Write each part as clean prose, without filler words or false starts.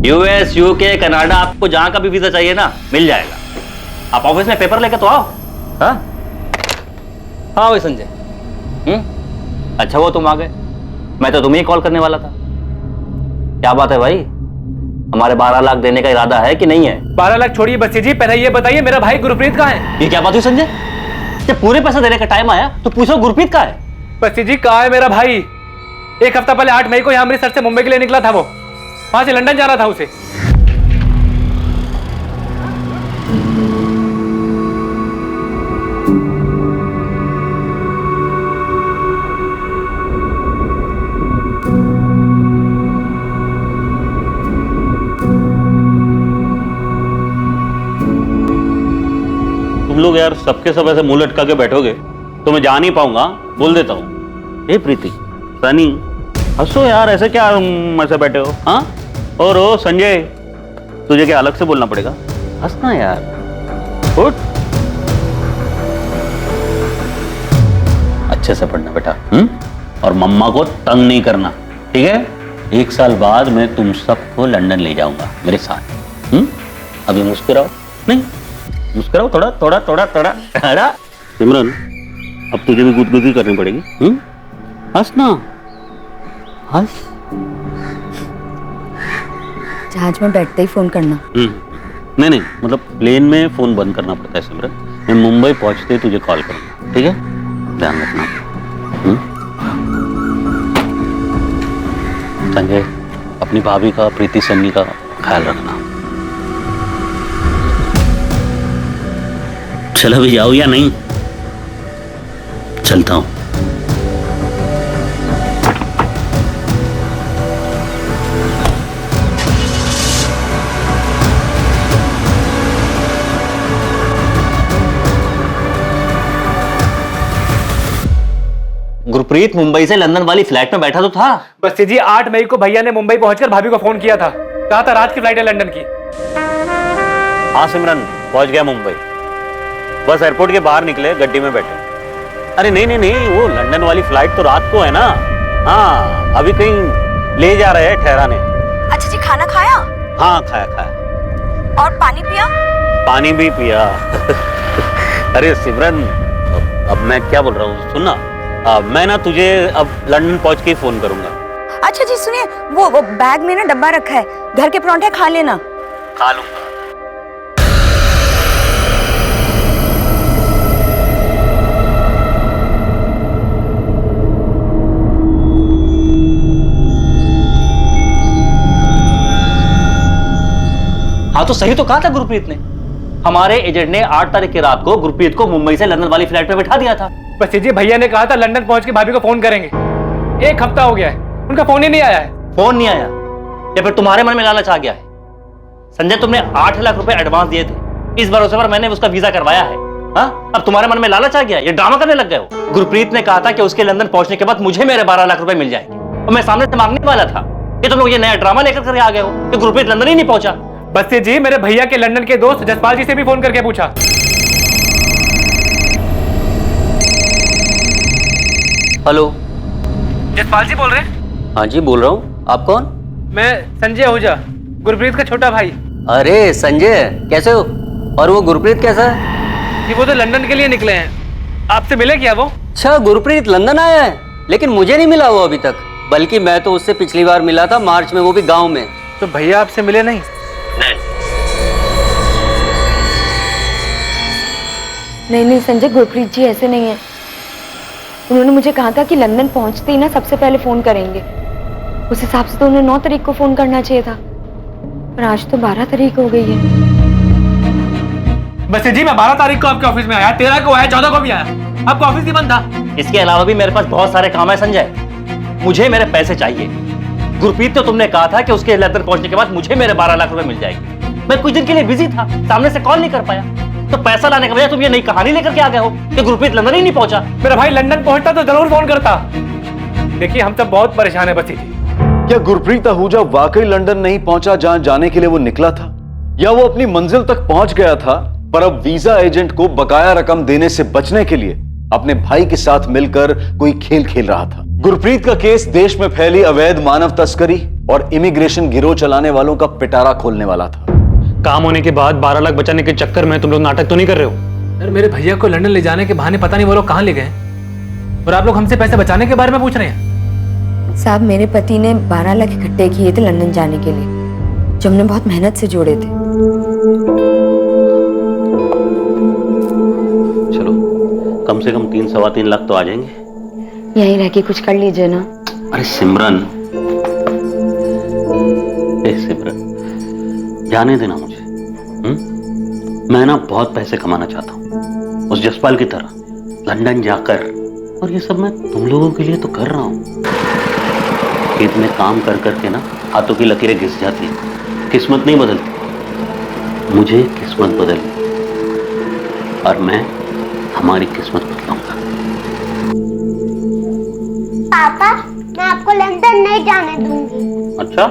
US, UK, Canada, आपको जहां का भी वीजा चाहिए ना मिल जाएगा। आप ऑफिस में पेपर लेकर तो आओ। हाँ भाई संजय। अच्छा वो तुम आ गए, मैं तो तुम्हें कॉल करने वाला था। क्या बात है भाई, हमारे 12 लाख देने का इरादा है कि नहीं है? 12 लाख छोड़िए बस्सी जी, पहले ये बताइए मेरा भाई गुरप्रीत कहाँ है? ये क्या बात हुई संजय? जब पूरे पैसा देने का टाइम आया तो पूछो गुरप्रीत कहाँ है? बस्सी जी कहाँ है मेरा भाई? एक हफ्ता पहले 8 मई को यहाँ अमृतसर से मुंबई के लिए निकला था, वो वहां से लंदन जाना था उसे। तुम लोग यार सबके सब ऐसे मुंह लटका के बैठोगे तो मैं जा नहीं पाऊंगा, बोल देता हूँ। ए प्रीति, सनी, हंसो यार, ऐसे क्या ऐसे बैठे हो? हाँ, और ओ संजय, तुझे क्या अलग से बोलना पड़ेगा? हंसना यार, उठ। अच्छे से पढ़ना बेटा, और मम्मा को तंग नहीं करना, ठीक है? 1 साल बाद मैं तुम सबको लंदन ले जाऊंगा मेरे साथ। अभी मुस्कुराओ, नहीं मुस्कुराओ, थोड़ा थोड़ा थोड़ा थोड़ा थोड़ा। सिमरन, अब तुझे भी गुदगुदी करनी पड़ेगी। हंस ना, हंस। जहाज में बैठते ही फोन करना। नहीं, मतलब प्लेन में फोन बंद करना पड़ता है सिमरन। मैं मुंबई पहुंचते ही तुझे कॉल करूंगा, ठीक है? ध्यान रखना। संजय, अपनी भाभी का, प्रीति सन्नी का ख्याल रखना। चलो भी जाओ या नहीं? चलता हूं। गुरप्रीत मुंबई से लंदन वाली फ्लाइट में बैठा तो था। बस्सी जी 8 मई को भैया ने मुंबई पहुंचकर भाभी को फोन किया था, कहा था रात की फ्लाइट है लंदन की। हाँ सिमरन, पहुंच गया मुंबई। बस एयरपोर्ट के बाहर निकले, गड्डी में बैठे। अरे नहीं, वो लंदन वाली फ्लाइट तो रात को है ना। हाँ, अभी कहीं ले जा रहे हैं ठहराने। अच्छा जी, खाना खाया? हाँ खाया। और पानी पिया? पानी भी पिया। अरे सिमरन, अब मैं क्या बोल रहा हूँ, सुन ना, मैं ना तुझे अब लंदन पहुंच के ही फोन करूंगा। अच्छा जी सुनिए, वो बैग में ना डब्बा रखा है, घर के परांठे खा लेना। खा लूंगा। हाँ तो सही तो कहा था गुरप्रीत ने। हमारे एजेंट ने 8 तारीख की रात को गुरप्रीत को मुंबई से लंदन वाली फ्लाइट में बैठा दिया था। बस जी भैया ने कहा था लंदन पहुंच के भाभी को फोन करेंगे। 1 हफ्ता हो गया है, उनका फोन ही नहीं आया है। फोन नहीं आया या फिर तुम्हारे मन में लालच आ गया है? संजय, तुमने 8 लाख रुपए एडवांस दिए थे, इस भरोसे पर मैंने उसका वीजा करवाया है। हाँ, अब तुम्हारे मन में लालच आ गया, ये ड्रामा करने लग गए हो। गुरप्रीत ने कहा था कि उसके लंदन पहुंचने के बाद मुझे मेरे 12 लाख रुपए मिल जाएंगे, और मैं सामने से मांगने वाला था कि तुम लोग ये नया ड्रामा लेकर आ गए हो कि गुरप्रीत लंदन ही नहीं पहुंचा। बस्सी जी, मेरे भैया के लंदन के दोस्त जसपाल जी से भी फोन करके पूछा। हेलो, जसपाल जी बोल रहे हैं? हाँ जी बोल रहा हूँ। आप कौन? मैं संजय आहूजा, गुरप्रीत का छोटा भाई। अरे संजय, कैसे हो? और वो गुरप्रीत कैसा है? जी वो तो लंदन के लिए निकले हैं, आपसे मिले क्या वो? अच्छा, गुरप्रीत लंदन आया है, लेकिन मुझे नहीं मिला वो अभी तक। बल्कि मैं तो उससे पिछली बार मिला था मार्च में, वो भी गांव में। तो भैया आपसे मिले नहीं? नहीं संजय, गुरप्रीत जी ऐसे नहीं है। उन्होंने मुझे कहा था कि लंदन पहुंचते ही ना सबसे पहले फोन करेंगे। उस हिसाब से तो उन्हें 9 तारीख को फोन करना चाहिए था, पर आज तो 12 तारीख हो गई है। बस जी मैं 12 तारीख को आपके ऑफिस में आया, 13 को आया, 14 को भी आया, आपका ऑफिस ही बंद था। इसके अलावा भी मेरे पास बहुत सारे काम है संजय, मुझे मेरे पैसे चाहिए। गुरप्रीत तो तुमने कहा था कि उसके लंदन पहुंचने के बाद मुझे मेरे 12 लाख रुपए मिल जाएंगे। मैं कुछ दिन के लिए बिजी था, सामने से कॉल नहीं कर पाया, तो पैसा लाने के बजाय तुम ये नई कहानी लेकर के आ गए हो कि गुरप्रीत लंदन ही नहीं पहुंचा। मेरा भाई लंदन पहुंचता तो जरूर फोन करता। देखिए हम सब बहुत परेशान है बस्सी जी। क्या गुरप्रीत आहूजा वाकई लंदन नहीं पहुंचा जहां जाने के लिए वो निकला था, या वो अपनी मंजिल तक पहुंच गया था पर अब वीजा एजेंट को बकाया रकम देने से बचने के लिए अपने भाई के साथ मिलकर कोई खेल खेल रहा था? गुरप्रीत का केस देश में फैली अवैध मानव तस्करी और इमिग्रेशन गिरोह चलाने वालों का पिटारा खोलने वाला था। काम होने के बाद 12 लाख बचाने के चक्कर में तुम लोग नाटक तो नहीं कर रहे हो? यार मेरे भैया को लंदन ले जाने के बहाने पता नहीं वो लोग कहाँ ले गए और आप लोग हमसे पैसे बचाने के बारे में पूछ रहे हैं। साहब, मेरे पति ने 12 लाख इकट्ठे किए थे लंदन जाने के लिए, जो हमने बहुत मेहनत से जोड़े थे। चलो, कम से कम 3-3.25 लाख तो आ जाएंगे। यहीं रह के कुछ कर लीजिए ना। अरे सिमरन, सिमरन जाने देना मुझे। मैं ना बहुत पैसे कमाना चाहता हूँ, उस जसपाल की तरह लंदन जाकर, और ये सब मैं तुम लोगों के लिए तो कर रहा हूँ। खेत में काम कर करके ना हाथों की लकीरें घिस जाती हैं, किस्मत नहीं बदलती। मुझे किस्मत बदलनी और मैं हमारी किस्मत बदलाऊंगा। पापा, मैं आपको लंदन नहीं जाने दूंगी। अच्छा,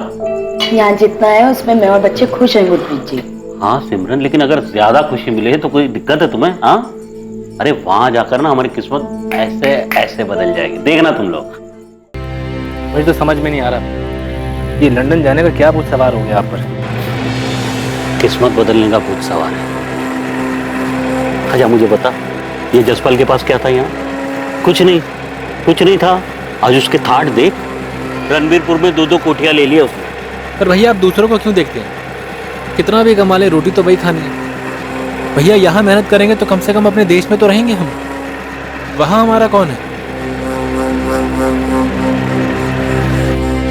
यहाँ जितना है उसमें मैं और बच्चे खुश हैं गुरप्रीत जी। हाँ सिमरन, लेकिन अगर ज्यादा खुशी मिले तो कोई दिक्कत है तुम्हें? हाँ, अरे वहां जाकर ना हमारी किस्मत ऐसे ऐसे बदल जाएगी, देखना तुम लोग। मुझे तो समझ में नहीं आ रहा ये लंदन जाने का क्या भूत सवार हो गया आप पर। किस्मत बदलने का भूत सवार है। अच्छा मुझे बता, ये जसपाल के पास क्या था यहाँ? कुछ नहीं, कुछ नहीं था। आज उसके थाट देख, रणबीरपुर में 2-2 कोठियां ले लिया उसने। पर भैया आप दूसरों को क्यों देखते हैं? कितना भी कमा ले, रोटी तो वही खानी है। भैया यहाँ मेहनत करेंगे तो कम से कम अपने देश में तो रहेंगे हम, वहाँ हमारा कौन है?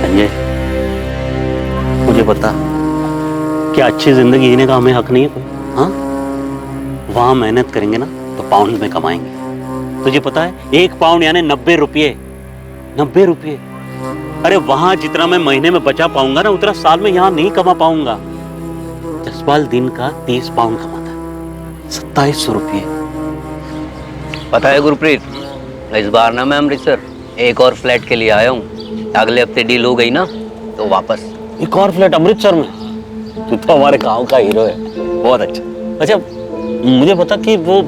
संजय, मुझे बता, क्या अच्छी जिंदगी जीने का हमें हक नहीं है कोई? हाँ, वहां मेहनत करेंगे ना तो पाउंड में कमाएंगे। तुझे पता है 1 पाउंड यानी 90 रुपये। 90 रुपये। अरे वहां जितना मैं महीने में बचा पाऊंगा ना, उतना साल में यहाँ नहीं कमा पाऊंगा। जसपाल दिन का 30 पाउंड कमाता है, 2700 रुपये। पता है गुरप्रीत, इस बार ना मैं अमृतसर एक और फ्लैट के लिए आया हूँ। अगले हफ्ते डील हो गई ना तो वापस। एक और फ्लैट अमृतसर में? तू तो हमारे गांव का हीरो है, बहुत अच्छा। अच्छा मुझे बता कि वो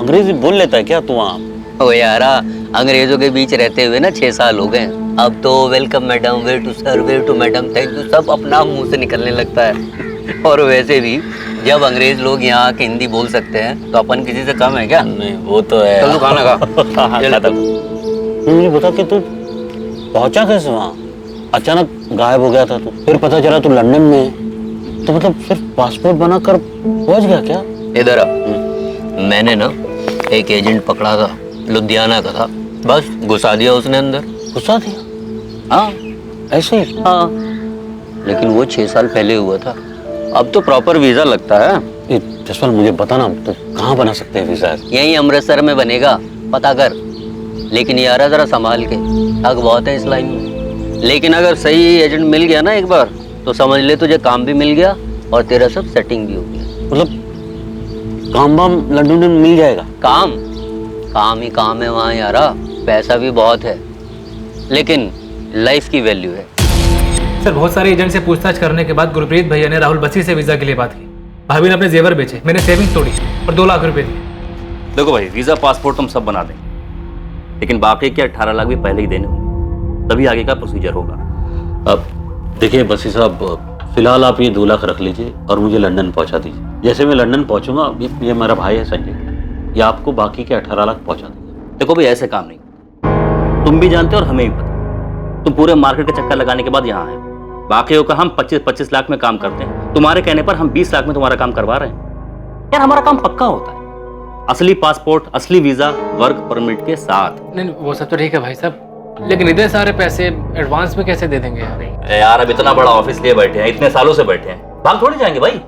अंग्रेजी बोल लेता है क्या तू वहाँ? ओ यारा, अंग्रेजों के बीच रहते हुए ना 6 साल हो गए। अब तो welcome madam, way to sir, way to madam, thank you सब अपना मुंह से निकलने लगता है। और वैसे भी जब अंग्रेज लोग यहाँ आके हिंदी बोल सकते हैं तो अपन किसी से कम है क्या? नहीं वो तो है। चल तू खाना खा। मुझे बता कि तू पहुंचा कैसे वहाँ? अचानक गायब हो गया था तू, फिर पता चला तू लंदन में है। तो मतलब सिर्फ पासपोर्ट बनाकर पहुंच गया क्या? इधर आ। मैंने ना एक एजेंट पकड़ा था, लुधियाना का था, बस घुसा दिया उसने अंदर। घुसा दिया? हाँ ऐसे ही? हाँ, लेकिन वो 6 साल पहले हुआ था। अब तो प्रॉपर वीजा लगता है। ये जसपाल मुझे बता ना, तो कहाँ बना सकते हैं वीजा? यहीं अमृतसर में बनेगा, पता कर। लेकिन यार जरा संभाल के, ठग बहुत है इस लाइन में। लेकिन अगर सही एजेंट मिल गया ना एक बार, तो समझ ले तुझे काम भी मिल गया और तेरा सब सेटिंग भी हो गया। मतलब काम वाम लंदन में मिल जाएगा? काम काम ही काम है वहाँ यारा, पैसा भी बहुत है, लेकिन लाइफ की वैल्यू है। सर बहुत सारे एजेंट से पूछताछ करने के बाद गुरप्रीत भैया ने राहुल बसी से वीजा के लिए बात की। भाभी ने अपने जेवर बेचे, मैंने सेविंग्स तोड़ी और 2 लाख रुपए दिए। देखो भाई, वीजा पासपोर्ट हम सब बना देंगे, लेकिन बाकी के 18 लाख भी पहले ही देने होंगे, तभी आगे का प्रोसीजर होगा। अब देखिए बसी साहब, फिलहाल आप ये 2 लाख रख लीजिए और मुझे लंदन पहुंचा दीजिए। जैसे मैं लंदन पहुंचूंगा, ये मेरा भाई है संजय, ये आपको बाकी के 18 लाख पहुंचा देंगे। देखो भाई, ऐसे काम नहीं, तुम भी जानते हो और हमें भी पता। तुम पूरे मार्केट का चक्कर लगाने के बाद यहाँ आए, बाकियों का हम 25-25 लाख में काम करते हैं। तुम्हारे कहने पर हम 20 लाख में तुम्हारा काम करवा रहे हैं। यार हमारा काम पक्का होता है, असली पासपोर्ट, असली वीजा, वर्क परमिट के साथ। नहीं वो सब तो ठीक है भाई साहब, लेकिन इतने सारे पैसे एडवांस में कैसे दे देंगे यार? यार अब इतना बड़ा ऑफिस लिए बैठे हैं, इतने सालों से बैठे हैं, भाग थोड़ी जाएंगे भाई।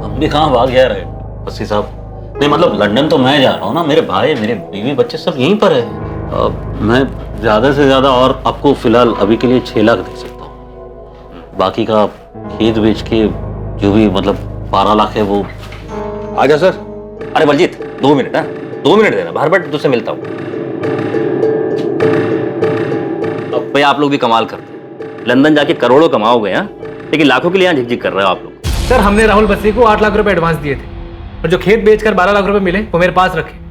हम भी कहाँ भाग जा रहे बसी साहब? नहीं मतलब लंदन तो मैं जा रहा हूँ ना, मेरे भाई, मेरे बीवी, बच्चे सब यहीं पर है। मैं ज्यादा से ज्यादा और आपको फिलहाल अभी के लिए 6 लाख दे सकता हूँ। बाकी का खेत बेच के जो भी मतलब 12 लाख है वो। आजा सर। अरे बलजीत 2 मिनट, 2 मिनट देना, बाहर बैठ तुझसे मिलता हूँ। अब भाई आप लोग भी कमाल करते हैं, लंदन जाके करोड़ों कमाओगे हैं, लेकिन लाखों के लिए यहाँ झिकझिक कर रहे हो आप लोग। सर हमने राहुल बसी को 8 लाख रुपए एडवांस दिए थे और जो खेत बेचकर 12 लाख रुपए मिले वो मेरे पास रखे।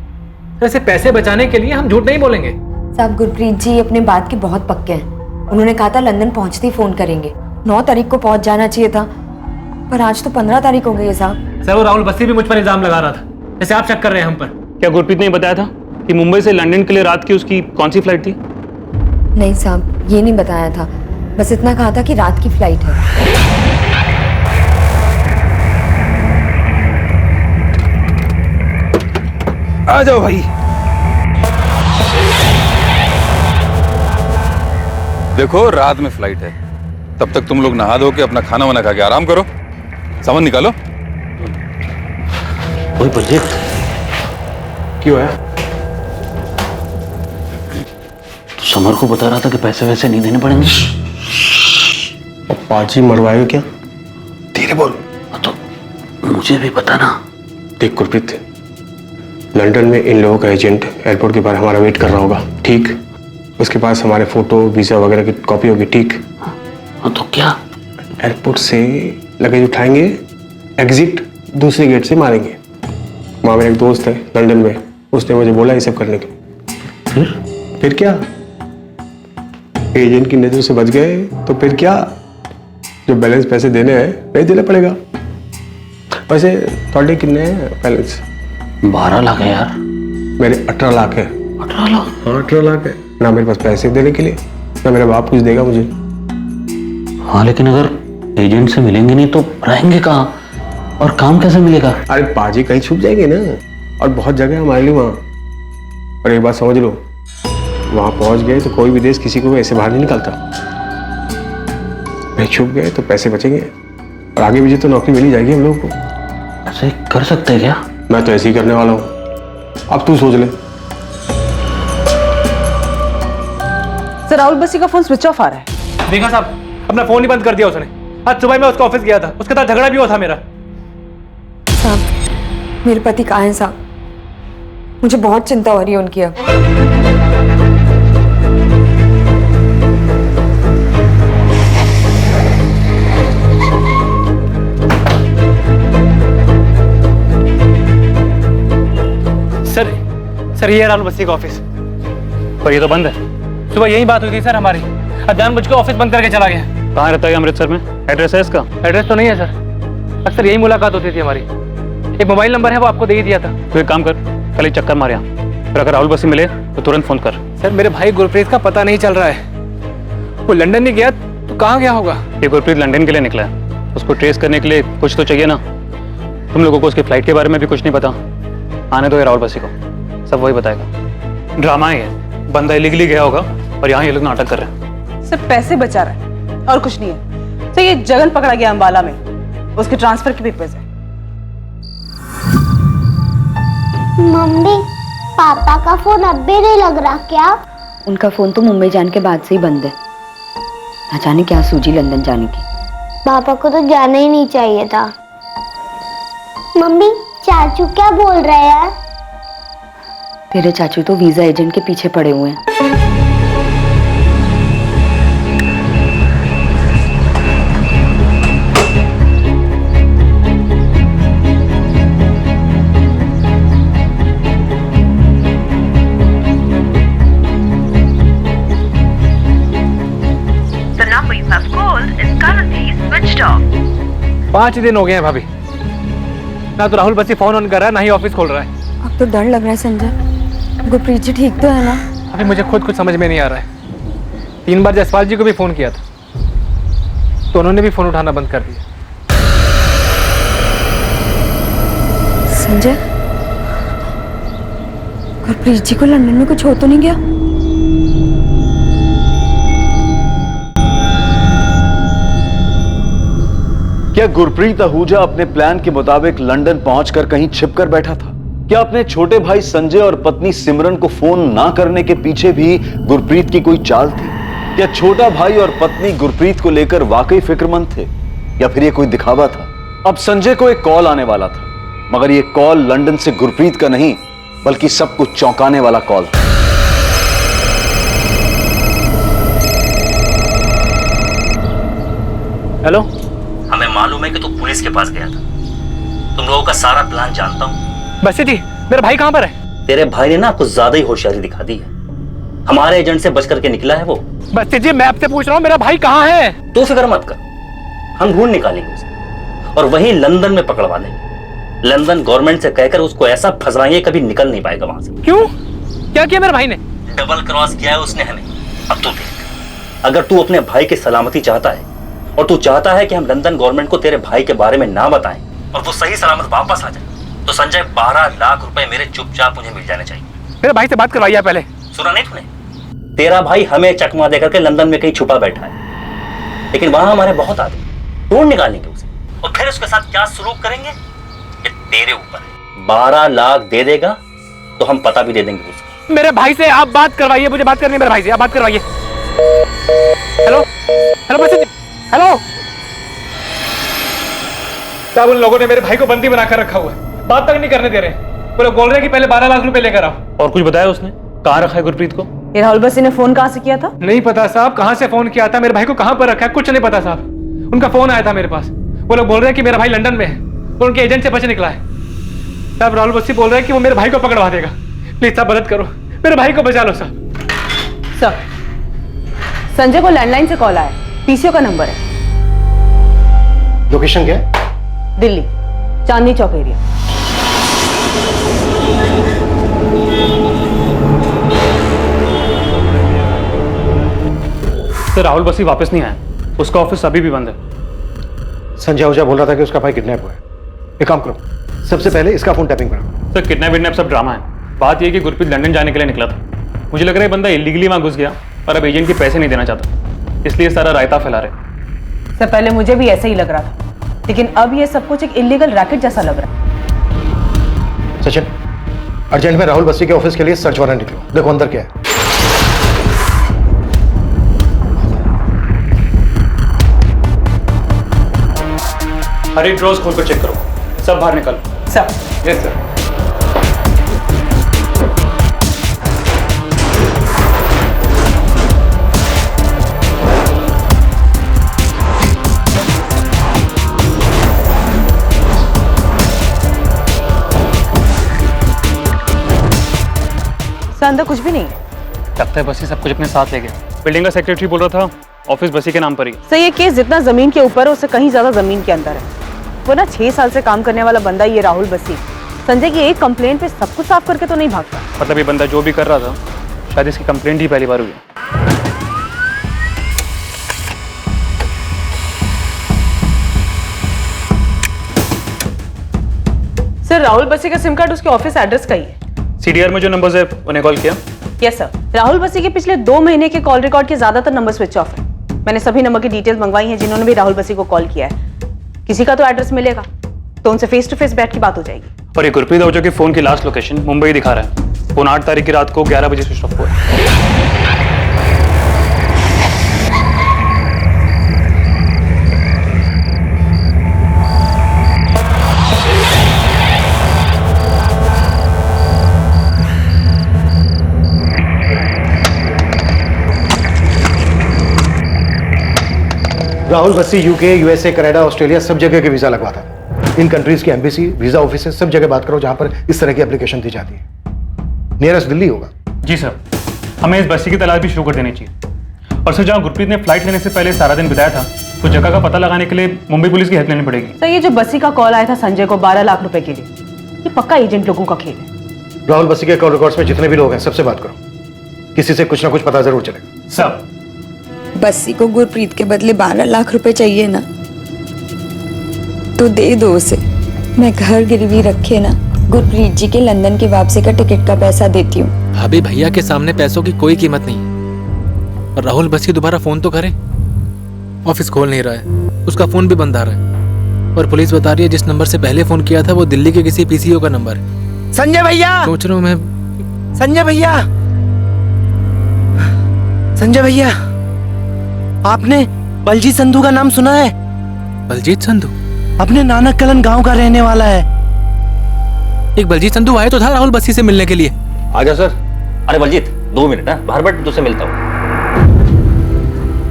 ऐसे पैसे बचाने के लिए हम झूठ नहीं बोलेंगे। साहब गुरप्रीत जी अपने बात के बहुत पक्के हैं। उन्होंने कहा था लंदन पहुंचते ही फोन करेंगे। 9 तारीख को पहुंच जाना चाहिए था, पर आज तो 15 तारीख हो गई है साहब। सर वो राहुल बस्सी भी मुझ पर इल्जाम लगा रहा था, जैसे आप शक कर रहे हैं हम पर। क्या गुरप्रीत ने बताया था कि मुंबई से लंदन के लिए रात की उसकी कौन सी फ्लाइट थी? नहीं साहब, ये नहीं बताया था, बस इतना कहा था कि रात की फ्लाइट है। आ जाओ भाई। देखो रात में फ्लाइट है, तब तक तुम लोग नहा धो के अपना खाना वाना खा के आराम करो। सामान निकालो। कोई प्रोजेक्ट क्यों है? समर को बता रहा था कि पैसे वैसे नहीं देने पड़ेंगे। पाजी मरवाएगा क्या? धीरे बोल। तो मुझे भी पता ना। देख गुरप्रीत, लंदन में इन लोगों का एजेंट एयरपोर्ट के बाहर हमारा वेट कर रहा होगा, ठीक? उसके पास हमारे फोटो वीजा वगैरह की कॉपी होगी, ठीक? हाँ तो क्या? एयरपोर्ट से लगेज उठाएंगे, एग्जिट दूसरे गेट से मारेंगे। वहाँ मेरा एक दोस्त है लंदन में, उसने मुझे बोला ये सब करने के। फिर क्या? एजेंट की नजर से बच गए तो फिर क्या? जो बैलेंस पैसे देने हैं नहीं देना पड़ेगा। वैसे थोड़े कितने हैं बैलेंस? 12 लाख है यार। मेरे 18 लाख है। 18 लाख? हाँ 18 लाख है ना। मेरे पास पैसे देने के लिए, ना मेरा बाप कुछ देगा मुझे। हाँ लेकिन अगर एजेंट से मिलेंगे नहीं तो रहेंगे कहाँ और काम कैसे मिलेगा? अरे पाजी कहीं छुप जाएंगे ना, और बहुत जगह है हमारे लिए वहाँ। और एक बात समझ लो, वहाँ पहुँच गए तो कोई भी देश किसी को ऐसे बाहर नहीं निकालता। नहीं छुप गए तो पैसे बचेंगे, और आगे भी तो नौकरी मिली जाएगी हम लोगों को। ऐसे कर सकते हैं क्या? मैं तो ऐसे ही करने वाला हूँ, अब तू सोच ले। सर राहुल बस्सी का फोन स्विच ऑफ आ रहा है। देखा साहब, अपना फोन ही बंद कर दिया उसने। आज सुबह मैं उसका ऑफिस गया था, उसके साथ झगड़ा भी हुआ था मेरा। साहब मेरे पति कहाँ हैं साहब? मुझे बहुत चिंता हो रही है उनकी अब। सर ये राहुल बस्सी का ऑफिस, पर ये तो बंद है। सुबह यही बात हुई थी सर हमारी, जानबूझ के ऑफिस बंद करके चला गया। कहाँ रहता है अमृतसर में? एड्रेस है इसका? एड्रेस तो नहीं है सर, अक्सर यही मुलाकात होती थी हमारी। एक मोबाइल नंबर है, वो आपको दे ही दिया था। तो एक काम कर, कल एक चक्कर मार यहाँ, फिर अगर राहुल बस्सी मिले तो तुरंत फोन कर। सर मेरे भाई गुरप्रीत का पता नहीं चल रहा है। वो लंदन नहीं गया तो कहाँ गया होगा? ये गुरप्रीत लंदन के लिए निकला है, उसको ट्रेस करने के लिए कुछ तो चाहिए ना। तुम लोगों को उसकी फ्लाइट के बारे में भी कुछ नहीं पता। आने दो राहुल बस्सी को, सब वही बताएगा। ड्रामा है, बंदा इलीगली गया होगा और यहाँ ये लोग नाटक कर रहे हैं। सिर्फ पैसे बचा रहा है और कुछ नहीं है। तो ये जगन पकड़ा गया अंबाला में, उसके ट्रांसफर के पेपर्स है। मम्मी पापा का फोन अब भी नहीं लग रहा क्या? उनका फोन तो मुंबई जाने के बाद से ही बंद है। ना जाने क्या सूझी लंदन जाने की। पापा को तो जाना ही नहीं चाहिए था। मम्मी चाचू क्या बोल रहे हैं? तेरे चाचू तो वीजा एजेंट के पीछे पड़े हुए हैं। The number you have called is currently switched off. 5 दिन हो गए हैं भाभी, ना तो राहुल बस्सी फोन ऑन कर रहा है, ना ही ऑफिस खोल रहा है। अब तो डर लग रहा है संजय। गुरप्रीत जी ठीक तो है ना? अभी मुझे खुद कुछ समझ में नहीं आ रहा है। 3 बार जसपाल जी को भी फोन किया था तो उन्होंने भी फोन उठाना बंद कर दिया। संजय, गुरप्रीत जी को लंदन में कुछ हो तो नहीं गया? क्या गुरप्रीत आहूजा अपने प्लान के मुताबिक लंदन पहुंचकर कहीं छिपकर बैठा था? क्या अपने छोटे भाई संजय और पत्नी सिमरन को फोन ना करने के पीछे भी गुरप्रीत की कोई चाल थी? क्या छोटा भाई और पत्नी गुरप्रीत को लेकर वाकई फिक्रमंद थे, या फिर ये कोई दिखावा था? अब संजय को एक कॉल आने वाला था, मगर ये कॉल लंदन से गुरप्रीत का नहीं बल्कि सबको चौंकाने वाला कॉल था। हेलो, हमें मालूम है कि तू पुलिस के पास गया था। तुम लोगों का सारा प्लान जानता हूँ। बस्सी जी, मेरा भाई कहाँ पर है? तेरे भाई ने ना कुछ ज्यादा ही होशियारी दिखा दी है। हमारे एजेंट से बच करके निकला है वो। बस्ती जी मैं आपसे पूछ रहा हूँ मेरा भाई कहाँ है? तू फिक्र मत कर, हम ढूंढ निकालेंगे उसे और वहीं लंदन में पकड़वा देंगे। लंदन गवर्नमेंट से कहकर उसको ऐसा फंसवाएंगे कभी निकल नहीं पाएगा वहां से। क्यों? क्या किया मेरे भाई ने? डबल क्रॉस किया है उसने हमें। अब तू देख, अगर तू अपने भाई की सलामती चाहता है और तू चाहता है कि हम लंदन गवर्नमेंट को तेरे भाई के बारे में ना बताएं और वो सही सलामत वापस आ जाए, तो संजय 12 लाख रुपए मेरे चुपचाप मुझे मिल जाने चाहिए। मेरे भाई से बात करवाइए पहले। सुना नहीं तूने? तेरा भाई हमें चकमा देकर के लंदन में कहीं छुपा बैठा है, लेकिन वहां हमारे बहुत आदमी ढूंढ निकालेंगे उसे और फिर उसके साथ क्या सलूक करेंगे ये तेरे ऊपर है। 12 लाख दे देगा तो हम पता भी दे देंगे उसको। मेरे भाई से आप बात करवाइए, मुझे बात करनी है मेरे भाई से, आप बात करवाइए। हेलो हेलो बस्ती जी, हेलो साहब, उन लोगों ने मेरे भाई को बंदी बनाकर रखा हुआ है, बात तक नहीं करने दे रहे। वो लोग बोल रहे हैं कि पहले 12 लाख रुपए लेकर आओ। और कुछ बताया उसने? कहाँ रखा है गुरप्रीत को? ये राहुल बस्सी ने फोन कहाँ से किया था? नहीं पता साहब, कहाँ से फोन किया था, मेरे भाई को कहाँ पर रखा है कुछ नहीं पता साहब। उनका फोन आया था मेरे पास, वो लोग बोल रहे हैं कि मेरा भाई लंदन में है और उनके एजेंट से बच निकला है। साहब राहुल बस्सी बोल रहे हैं कि वो मेरे भाई को पकड़वा देगा। प्लीज साहब मदद करो, मेरे भाई को बचा लो साहब। सर, संजय को लैंडलाइन से कॉल आया, पीसीओ का नंबर है। लोकेशन क्या है? दिल्ली, चांदनी चौक एरिया। सर राहुल बस्सी वापस नहीं आया, उसका ऑफिस अभी भी बंद है। संजय ओझा बोल रहा था कि उसका भाई किडनैप हुआ है। एक काम करो, सबसे पहले इसका फोन टैपिंग करो। सर किडनैप विडनैप सब ड्रामा है। बात यह कि गुरप्रीत लंदन जाने के लिए निकला था। मुझे लग रहा है बंदा इलीगली वहां घुस गया और अब एजेंट के पैसे नहीं देना चाहता, इसलिए सारा रायता फैला रहे। सर पहले मुझे भी ऐसा ही लग रहा था, लेकिन अब ये सब कुछ एक इलीगल रैकेट जैसा लग रहा है। सचिन, अर्जेंट में राहुल बस्सी के ऑफिस के लिए सर्च वारंट निकलो, देखो अंदर क्या है। हर एक ड्रॉज खोल कर चेक करो, सब बाहर निकालो। सर। Yes sir. अंदर कुछ भी नहीं है। लगता है बस्सी सब कुछ अपने साथ ले गया। बिल्डिंग का सेक्रेटरी बोल रहा था ऑफिस बस्सी के नाम पर ही। सर ये केस जितना जमीन के ऊपर है उससे कहीं ज्यादा जमीन के अंदर है। वो ना 6 साल से काम करने वाला बंदा ये राहुल बस्सी संजय की एक कंप्लेंट पे सब कुछ साफ करके तो नहीं भागता। मतलब ये बंदा जो भी कर रहा था शायद इसकी कंप्लेंट ही पहली बार हुई। सर राहुल बस्सी का सिम कार्ड उसके ऑफिस एड्रेस का ही है। सीडीआर में जो नंबर्स है उन्हें कॉल किया? Yes sir. राहुल बस्सी के पिछले 2 महीने के कॉल रिकॉर्ड के ज्यादातर नंबर स्विच ऑफ है। मैंने सभी नंबर की डिटेल्स मंगवाई हैं जिन्होंने भी राहुल बस्सी को कॉल किया है। किसी का तो एड्रेस मिलेगा तो उनसे फेस टू फेस बैठ की बात हो जाएगी। और ये गुरप्रीत ओझा के फोन की लास्ट लोकेशन मुंबई दिखा रहा है। फोन 8 तारीख की रात को 11 बजे स्विच ऑफ हुआ है। Rahul Bassi UK, USA, Canada, Australia सब जगह के वीजा लगवाता है। इन कंट्रीज की एम्बेसी, वीजा ऑफिस सब जगह बात करो जहां पर इस तरह की एप्लीकेशन दी जाती है। नियरेस्ट दिल्ली होगा। जी सर, हमें इस बस्सी की तलाश भी शुरू कर देनी चाहिए। और सर जहाँ गुरप्रीत ने फ्लाइट लेने से पहले सारा दिन बिताया था तो जगह का पता लगाने के लिए मुंबई पुलिस की हेल्प लेनी पड़ेगी। सर ये जो बस्सी का कॉल आया था संजय को 12 लाख रुपए के लिए, ये पक्का एजेंट लोगों का खेल है। राहुल बस्सी के कॉल रिकॉर्ड्स में जितने भी लोग हैं सबसे बात करो, किसी से कुछ ना कुछ पता जरूर चलेगा। सब बस्सी को गुरप्रीत के बदले 12 लाख रुपए चाहिए ना, तो दे दो उसे। मैं घर गिरवी रखे ना गुरप्रीत जी के लंदन की वापसी का टिकट का पैसा देती हूँ। भाभी भैया के सामने पैसों की कोई कीमत नहीं। और राहुल बस्सी दोबारा फोन तो करे, ऑफिस खोल नहीं रहा है, उसका फोन भी बंद आ रहा है। और पुलिस बता रही है जिस नंबर से पहले फोन किया था वो दिल्ली के किसी पीसीओ का नंबर है। संजय भैया, सोच रहा हूँ मैं। संजय भैया, संजय भैया, आपने बलजीत संधू का नाम सुना है? बलजीत संधू अपने नानक कलन गांव का रहने वाला है। एक बलजीत संधू आया तो था राहुल बस्सी से मिलने के लिए। आ जाओ सर। अरे बलजीत 2 मिनट ना बाहर बैठ, तुझसे मिलता हूँ।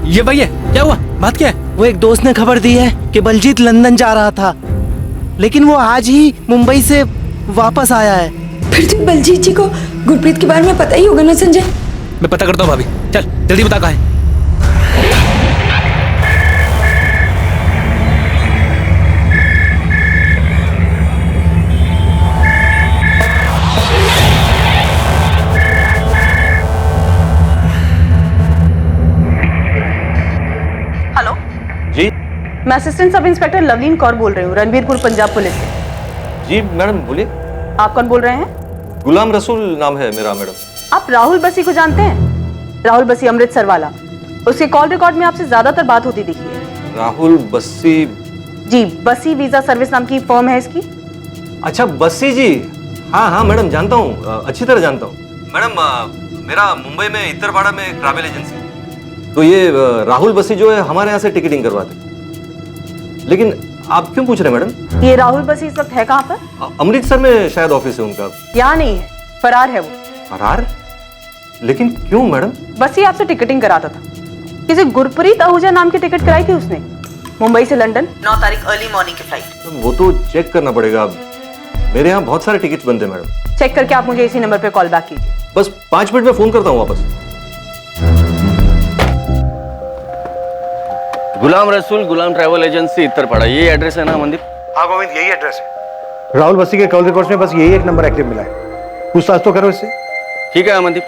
ये भैया क्या हुआ, बात क्या है? वो एक दोस्त ने खबर दी है कि बलजीत लंदन जा रहा था, लेकिन वो आज ही मुंबई से वापस आया है। फिर तो बलजीत जी को गुरप्रीत के बारे में पता ही होगा ना संजय? मैं पता करता हूँ भाभी। चल जल्दी बता कहाँ है। हेलो जी मैं assistant sub inspector Lovleen Kaur बोल रही हूँ, रणबीरपुर पंजाब पुलिस से। जी मैडम बोलिए। आप कौन बोल रहे हैं? गुलाम रसूल नाम है मेरा मैडम। आप राहुल बसी को जानते हैं? राहुल बसी अमृतसर वाला, उसके कॉल रिकॉर्ड में आपसे ज्यादातर बात होती दिखी है। राहुल बस्सी? जी, बसी वीजा सर्विस नाम की फर्म है इसकी। अच्छा बस्सी जी, हाँ हाँ मैडम जानता हूँ, अच्छी तरह जानता हूँ मैडम। मेरा मुंबई में इतरवाड़ा में एक ट्रैवल एजेंसी, तो ये राहुल बस्सी जो है हमारे यहाँ से टिकटिंग करवाते। लेकिन आप क्यों पूछ रहे हैं मैडम? ये राहुल बसी इस वक्त है कहाँ पर? अमृतसर में शायद ऑफिस है उनका। यहाँ नहीं है, फरार है वो। फरार? लेकिन क्यों मैडम? बसी आपसे टिकटिंग कराता था। किसी गुरप्रीत आहूजा नाम की टिकट कराई थी उसने, मुंबई से लंदन 9 तारीख अर्ली मॉर्निंग की फ्लाइट। वो तो चेक करना पड़ेगा। अब मेरे यहाँ बहुत सारे टिकट्स बनते हैं मैडम। चेक करके आप मुझे इसी नंबर पे कॉल बैक कीजिए। बस 5 मिनट में फोन करता हूँ वापस। गुलाम रसूल, गुलाम ट्रैवल एजेंसी इतरपाड़ा, ये एड्रेस है ना मनदीप? हाँ गोविंद, यही एड्रेस है। राहुल बस्सी के कॉल रिकॉर्ड्स में बस यही एक नंबर एक्टिव मिला है। पूछताछ तो करो इससे। ठीक है अमनदीप,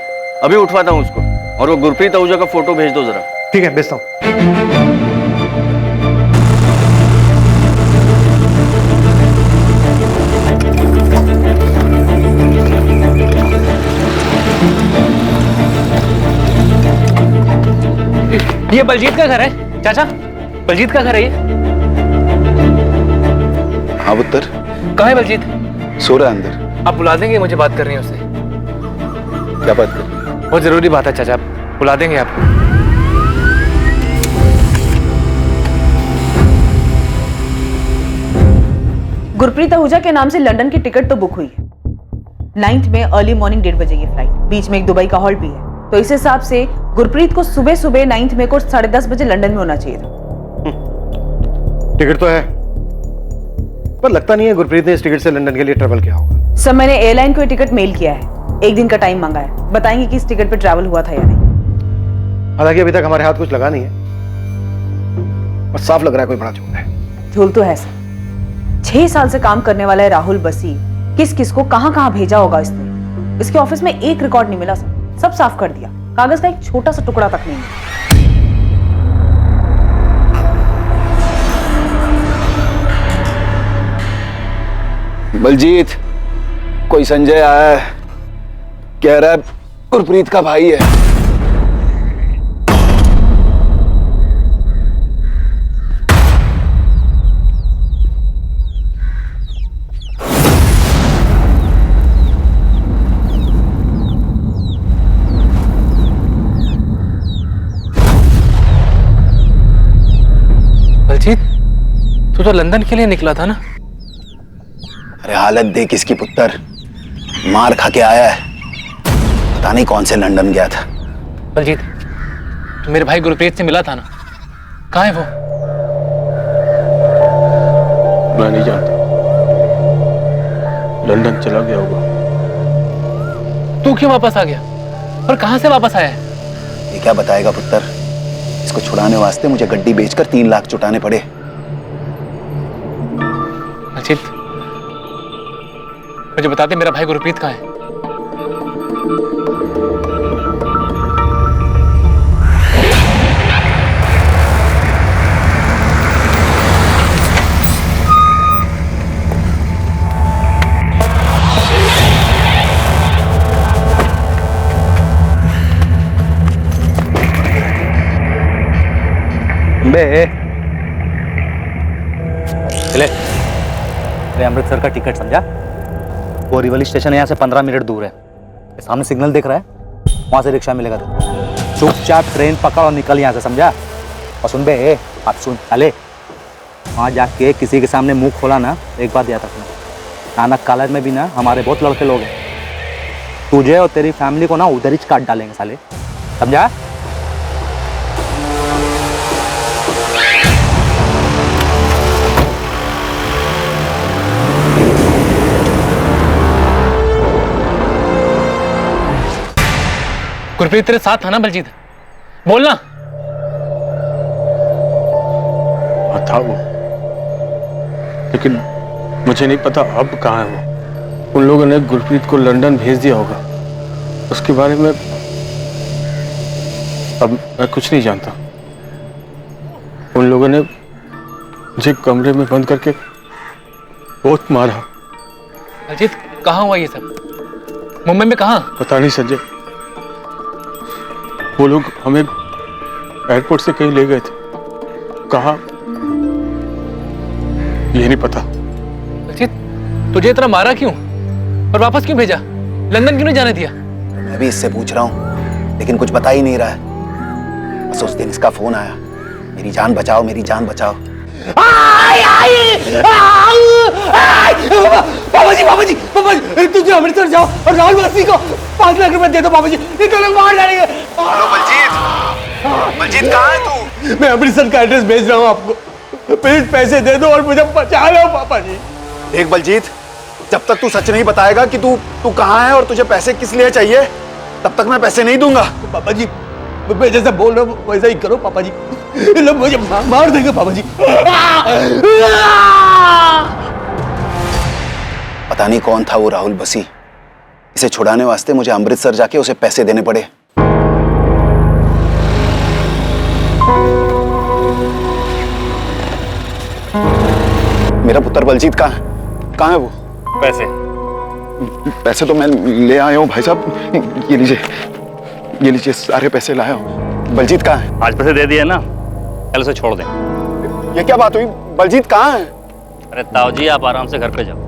अभी उठवाता हूँ उसको, और वो गुरप्रीत आहूजा का फोटो भेज दो जरा। ठीक है, भेजता हूँ। ये बलजीत का घर है चाचा, बलजीत का घर है ये। हाँ पुत्र। कहाँ है बलजीत? सो रहा है अंदर। आप बुला देंगे, मुझे बात करनी है उससे। क्या बात कर? बहुत जरूरी बात है चाचा, आप बुला देंगे आप? गुरप्रीत आहूजा के नाम से लंदन की टिकट तो बुक हुई है। 9th में अर्ली मॉर्निंग 1:30 बजे की फ्लाइट, बीच में एक दुबई का हॉल्ट भी है। तो इस हिसाब से गुरप्रीत को सुबह सुबह 9th में को 10:30 बजे लंदन में होना चाहिए था। टिकट तो है, पर लगता नहीं है गुरप्रीत ने इस टिकट से लंदन के लिए ट्रेवल किया होगा। सर मैंने एयरलाइन को ये टिकट मेल किया है, 1 दिन का टाइम मांगा है, बताएंगे कि इस टिकट पे ट्रैवल हुआ था या नहीं। हालांकि अभी तक हमारे हाथ कुछ लगा नहीं है, और साफ लग रहा है कोई बड़ा झूठ है। झूल तो है सर। 6 साल से काम करने वाला है राहुल बसी, किस किस को कहां कहां भेजा होगा इसने। इसके ऑफिस में एक रिकॉर्ड नहीं मिला सर, सब साफ कर दिया, कागज का एक छोटा सा टुकड़ा तक नहीं मिला। बलजीत, कोई संजय आया है, कह रहा है गुरप्रीत का भाई है। बलजीत, तू तो लंदन के लिए निकला था ना? अरे हालत देख इसकी पुत्र, मार खा के आया है, पता नहीं कौन से लंदन गया था। बलजीत, तू मेरे भाई गुरप्रीत से मिला था ना? कहाँ है वो? मैं नहीं जानता, लंदन चला गया होगा। तू क्यों वापस आ गया, और कहाँ से वापस आया है? ये क्या बताएगा पुत्र, इसको छुड़ाने वास्ते मुझे गड्डी बेचकर 3 लाख चुटाने पड़े। बलजीत, मुझे बता दे मेरा भाई गुरप्रीत कहाँ है? चले, अमृतसर का टिकट समझा? बोरीवली स्टेशन यहाँ से 15 मिनट दूर है। सामने सिग्नल दिख रहा है, वहां से रिक्शा मिलेगा तुमको। चुपचाप ट्रेन पकड़ और निकल यहाँ से, समझा? और सुन बे, आप सुन, चले वहाँ जाके किसी के सामने मुंह खोला ना, एक बात याद रखना, नानक कॉलेज में भी ना हमारे बहुत लड़के लोग हैं, तुझे और तेरी फैमिली को ना उधर ही काट डालेंगे साले, समझा? गुरप्रीत तेरे साथ था ना बलजीत? बोलना। था वो, लेकिन मुझे नहीं पता अब कहाँ है वो। उन लोगों ने गुरप्रीत को लंदन भेज दिया होगा, उसके बारे में अब मैं कुछ नहीं जानता। उन लोगों ने मुझे कमरे में बंद करके बहुत मारा। बलजीत कहाँ हुआ ये सब? मुंबई में कहाँ? पता नहीं संजय, वो लोग हमें एयरपोर्ट से कहीं ले गए थे, कहाँ ये नहीं पता। बलजीत तुझे इतना मारा क्यों और वापस क्यों भेजा? लंदन क्यों नहीं जाने दिया? मैं भी इससे पूछ रहा हूँ, लेकिन कुछ बता ही नहीं रहा है। बस उस दिन इसका फोन आया, मेरी जान बचाओ, मेरी जान बचाओ। बाबा जी तुझे अमृतसर जाओ और राहुल बस्सी को 5 लाख रुपए दे दो बाबा जी, नहीं तो लोग मार डालेंगे। हेलो बलजीत कहाँ है तू? मैं अमृतसर का एड्रेस भेज रहा हूँ आपको, प्लीज पैसे दे दो और मुझे बचा लो पापा जी। देख बलजीत, जब तक तू सच नहीं बताएगा कि तू कहाँ है और तुझे पैसे किस लिए चाहिए, तब तक मैं पैसे नहीं दूंगा। पापा जी मैं जैसा बोल रहा हूँ वैसा ही करो पापा जी, ये लोग मुझे मार देंगे पापा जी। पता नहीं कौन था वो राहुल बसी, इसे छुड़ाने वास्ते मुझे अमृतसर जाके उसे पैसे देने पड़े। मेरा पुत्र बलजीत कहाँ है वो? पैसे तो मैं ले आया हूँ भाई साहब, ये लीजिए सारे पैसे लाया हूँ। बलजीत कहाँ है? आज पैसे दे दिए ना, कल उसे छोड़ दें। ये क्या बात हुई? बलजीत कहाँ है? अरे ताऊ जी आप आराम से घर पे जाओ,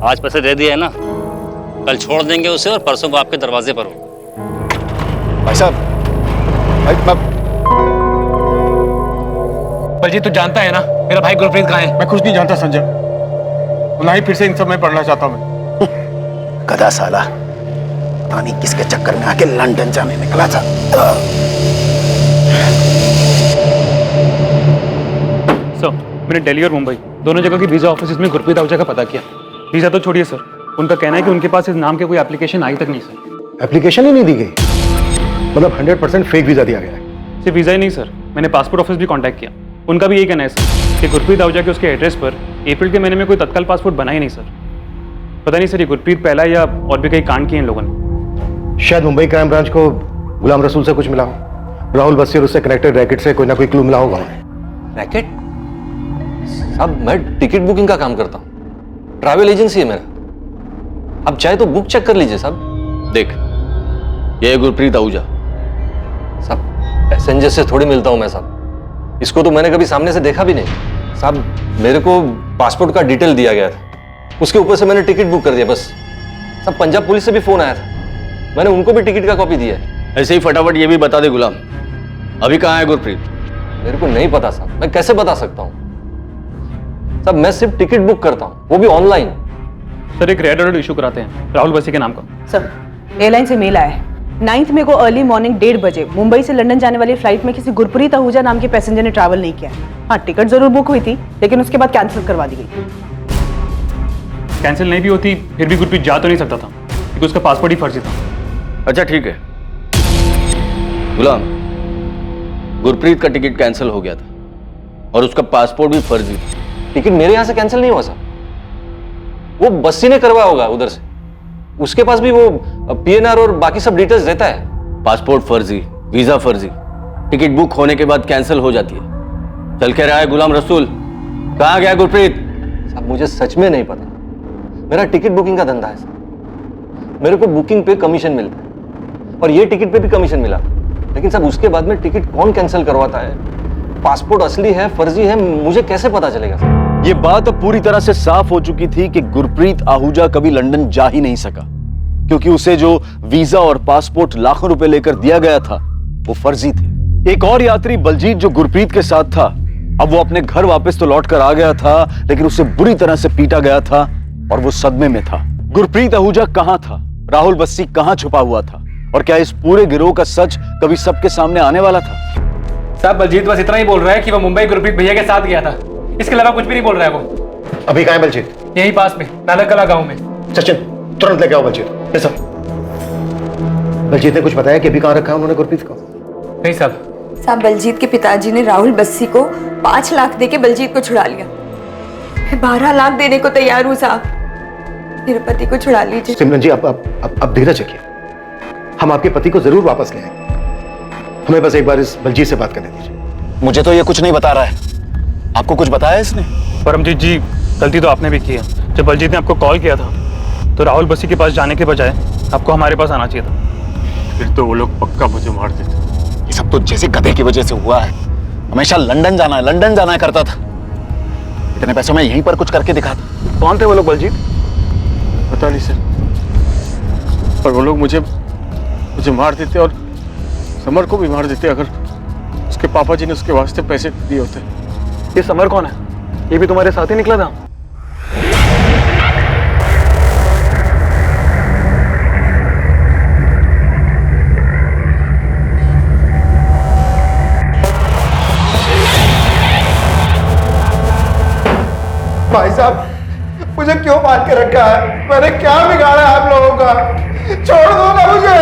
आज पैसे दे दिए ना, कल छोड़ देंगे उसे और परसों को आपके दरवाजे पर हो। भाई साहब, बलजीत तू जानता है ना मेरा भाई गुरप्रीत कहाँ है? मैं कुछ नहीं जानता संजय, ना ही फिर से इन सब में पढ़ना चाहता मैं। गधा साला, पता नहीं किसके चक्कर में आके लंदन जाने निकला था। मैंने दिल्ली और मुंबई दोनों जगह की वीजा ऑफिस में गुरप्रीत आहूजा का पता किया। वीजा तो छोड़िए सर, उनका कहना है कि उनके पास इस नाम के कोई एप्लीकेशन आई तक नहीं सर। एप्लीकेशन ही नहीं दी गई, मतलब 100% फेक वीजा दिया गया है। सिर्फ वीजा ही नहीं सर, मैंने पासपोर्ट ऑफिस भी कांटेक्ट किया, उनका भी यही कहना है सर कि गुरप्रीत आहूजा के उसके एड्रेस पर अप्रैल के महीने में कोई तत्काल पासपोर्ट बना ही नहीं सर। पता नहीं सर ये गुरप्रीत पहला या और भी कई कांड किए इन लोगों ने। शायद मुंबई क्राइम ब्रांच को गुलाम रसूल से कुछ मिला हो, राहुल बस्सी और उससे कनेक्टेड रैकेट से कोई ना कोई क्लू मिला होगा। रैकेट? साहब मैं टिकट बुकिंग का काम करता हूँ, ट्रैवल एजेंसी है मेरा, आप चाहे तो बुक चेक कर लीजिए साहब। देख ये गुरप्रीत आहूजा। साहब पैसेंजर से थोड़ी मिलता हूँ मैं साहब, इसको तो मैंने कभी सामने से देखा भी नहीं साहब। मेरे को पासपोर्ट का डिटेल दिया गया था, उसके ऊपर से मैंने टिकट बुक कर दिया बस। साहब पंजाब पुलिस से भी फोन आया था, मैंने उनको भी टिकट का कॉपी दिया है। ऐसे ही फटाफट ये भी बता दे गुलाम, अभी कहाँ है गुरप्रीत? मेरे को नहीं पता साहब, मैं कैसे बता सकता हूँ साहब, मैं सिर्फ टिकट बुक करता हूँ, वो भी ऑनलाइन। सर एक रेड अलर्ट इशू कराते हैं राहुल बसी के नाम का। सर एयरलाइन से मेल आया है, 9 मई को अर्ली मॉर्निंग 1:30 बजे मुंबई से लंदन जाने वाली फ्लाइट में किसी गुरप्रीत आहूजा नाम के पैसेंजर ने ट्रैवल नहीं किया। हाँ टिकट जरूर बुक हुई थी, लेकिन उसके बाद कैंसिल करवा दी गई। कैंसिल नहीं भी होती फिर भी गुरप्रीत जा तो नहीं सकता था, क्योंकि उसका पासपोर्ट ही फर्जी था। अच्छा ठीक है गुलाम, गुरप्रीत का टिकट कैंसिल हो गया था और उसका पासपोर्ट भी फर्जी था। टिकट मेरे यहाँ से कैंसिल नहीं हुआ साहब, वो बस्सी ने करवाया होगा उधर से, उसके पास भी वो पीएनआर और बाकी सब डिटेल्स देता है। पासपोर्ट फर्जी, वीजा फर्जी, टिकट बुक होने के बाद कैंसिल हो जाती है। चल के रहा है गुलाम रसूल, कहाँ गया गुरप्रीत? साहब मुझे सच में नहीं पता, मेरा टिकट बुकिंग का धंधा है साहब, मेरे को बुकिंग पे कमीशन मिलता है और ये टिकट पे भी कमीशन मिला, लेकिन साहब उसके बाद में टिकट कौन कैंसिल करवाता है, पासपोर्ट असली है फर्जी है, मुझे कैसे पता चलेगा साहब? ये बात अब पूरी तरह से साफ हो चुकी थी कि गुरप्रीत आहूजा कभी लंदन जा ही नहीं सका, क्योंकि उसे जो वीजा और पासपोर्ट लाखों रुपए लेकर दिया गया था वो फर्जी थे। एक और यात्री बलजीत जो गुरप्रीत के साथ था, अब वो अपने घर वापस तो लौट कर आ गया था, लेकिन उसे बुरी तरह से पीटा गया था और वो सदमे में था। गुरप्रीत आहूजा कहां था, राहुल बस्सी कहां छुपा हुआ था, और क्या इस पूरे गिरोह का सच कभी सबके सामने आने वाला था? साहब बलजीत बस इतना ही बोल रहा है कि वो मुंबई गुरप्रीत भैया के साथ गया था, इसके अलावा कुछ भी नहीं बोल रहा है वो। अभी कहाँ है बलजीत? यहीं पास में नालक कला गांव में। सचिन तुरंत लेके आओ बलजीत। बलजीत ने कुछ बताया कि अभी कहाँ रखा है उन्होंने गुरप्रीत को? नहीं साहब। साहब बलजीत के पिताजी ने राहुल बस्सी को 5 लाख देके बलजीत को छुड़ा लिया। मैं 12 लाख देने को तैयार हूँ साहब, मेरे पति को छुड़ा लीजिए। सिमरन जी अब धीरज रखिए, हम आपके पति को जरूर वापस ले आएंगे। हमें बस एक बार इस बलजीत से बात करने दीजिए। मुझे तो ये कुछ नहीं बता रहा है, आपको कुछ बताया इसने? परमजीत जी, गलती तो आपने भी की है। जब बलजीत ने आपको कॉल किया था तो राहुल बस्सी के पास जाने के बजाय आपको हमारे पास आना चाहिए था। फिर तो वो लोग पक्का मुझे मार देते। ये सब तो जैसे गधे की वजह से हुआ है। हमेशा लंदन जाना करता था। इतने पैसों में यहीं पर कुछ करके दिखाता। कौन थे वो लोग बलजीत? पता नहीं सर, पर वो लोग मुझे मार देते और समर को भी मार देते अगर उसके पापा जी ने उसके वास्ते पैसे दिए होते। ये समर कौन है? ये भी तुम्हारे साथ ही निकला था? भाई साहब, मुझे क्यों मार के रखा है? मैंने क्या बिगाड़ा आप लोगों का? छोड़ दो ना मुझे।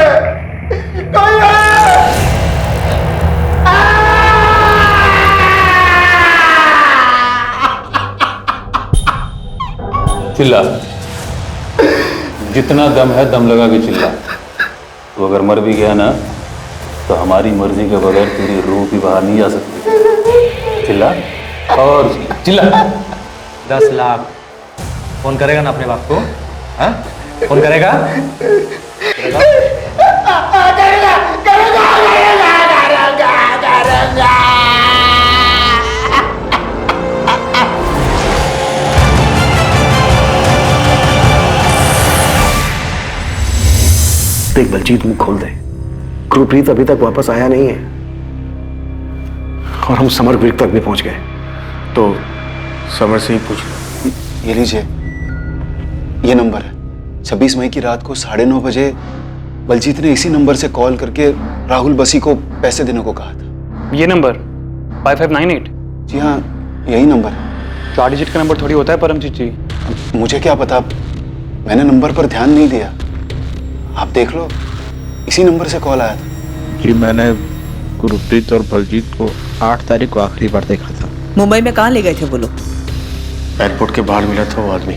कोई है? चिल्ला, जितना दम है दम लगा के चिल्ला। तो अगर मर भी गया ना तो हमारी मर्जी के बगैर तेरी रूह भी बाहर नहीं जा सकती। चिल्ला और चिल्ला। 10 लाख फोन करेगा ना अपने बाप को? हाँ, फोन करेगा? देख बलजीत, मुंह खोल दे। गुरप्रीत अभी तक वापस आया नहीं है और हम समर ब्रिक तक भी पहुंच गए। तो समर से ही पूछ लो। ये लीजिए, ये नंबर है। 26 मई की रात को 9:30 बजे बलजीत ने इसी नंबर से कॉल करके राहुल बसी को पैसे देने को कहा था। ये नंबर 5598? जी हाँ, यही नंबर है। 4 डिजिट का नंबर थोड़ी होता है परमजीत जी। मुझे क्या पता, मैंने नंबर पर ध्यान नहीं दिया। आप देख लो, इसी नंबर से कॉल आया था। जी मैंने गुरप्रीत और बलजीत को 8 तारीख को आखिरी बार देखा था। मुंबई में कहाँ ले गए थे वो लोग? एयरपोर्ट के बाहर मिला था वो आदमी।